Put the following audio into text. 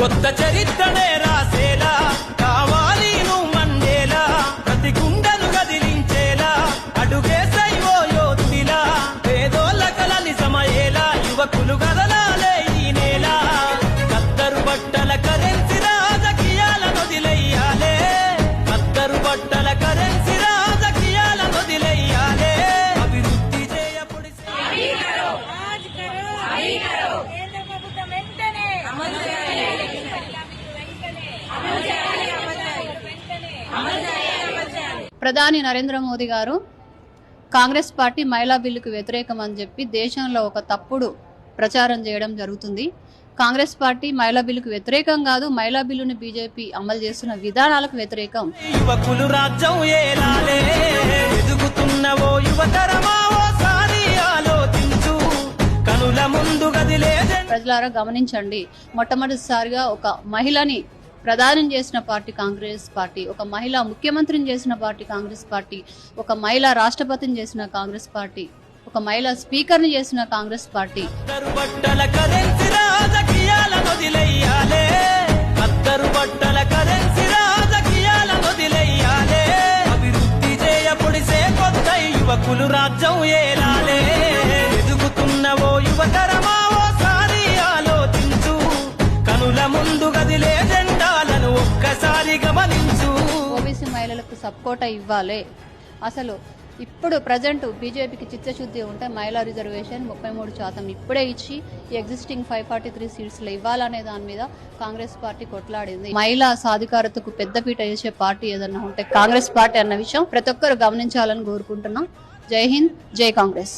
కొత్త చరిత్రనే రాసేలా కావాలి నువ్వు మండేలా ప్రతి గుండెను గదిలించేలా అడుగేసై ఓ యోధుడిలా పేదోళ్ళ కలని సమయేలా యువకులు గదలాలే ఈ నేల కత్తరు బట్టల కరెన్సీ రాజకీయాల నొదిలెయ్యాలే కత్తరు బట్టల కరెన్సీ రాజకీయాల నొదిలెయ్యాలే అభివృద్ధి చేయపొడి ప్రధాని నరేంద్ర మోదీ గారు కాంగ్రెస్ పార్టీ మహిళా బిల్లుకు వ్యతిరేకం అని చెప్పి దేశంలో ఒక తప్పుడు ప్రచారం చేయడం జరుగుతుంది. కాంగ్రెస్ పార్టీ మహిళా బిల్లుకు వ్యతిరేకం కాదు, మహిళా బిల్లును బీజేపీ అమలు చేస్తున్న విధానాలకు వ్యతిరేకం. యువకులు రాజ్యం ఏలాలే ఎదుగుతున్నవో యువతరమా ఓసారి ఆలోచించు కనుల ముందు గదిలే. ప్రజలారా గమనించండి, మొట్టమొదటిసారిగా ఒక మహిళని ప్రధానం చేసిన పార్టీ కాంగ్రెస్ పార్టీ, ఒక మహిళా ముఖ్యమంత్రిని చేసిన పార్టీ కాంగ్రెస్ పార్టీ, ఒక మహిళా రాష్ట్రపతిని చేసిన కాంగ్రెస్ పార్టీ, ఒక మహిళా స్పీకర్ ని చేసిన కాంగ్రెస్ పార్టీ. అభివృద్ధి చేయపొడిసే కొత్త యువకులు రాజ్యం ఏలాలే ఎదుగుతున్నవో యువతరమా ఓసారి ఆలోచించు కనుల ముందు గదిలే జెండాలను ఒక్కసారి గమనించు. ఓబీసీ మహిళలకు సపోర్ట్ ఇవ్వాలి. అసలు ఇప్పుడు ప్రజెంట్ బీజేపీకి చిత్తశుద్ధి ఉంటే మహిళా రిజర్వేషన్ 33% ఇప్పుడే ఇచ్చి ఎగ్జిస్టింగ్ 543 సీట్స్ లో ఇవ్వాలనే దాని మీద కాంగ్రెస్ పార్టీ కొట్లాడింది. మహిళా సాధికారతకు పెద్దపీట వేసే పార్టీ ఏదన్నా ఉంటే కాంగ్రెస్ పార్టీ అన్న విషయం ప్రతి ఒక్కరు గమనించాలని కోరుకుంటున్నాం. జై హింద్, జై కాంగ్రెస్.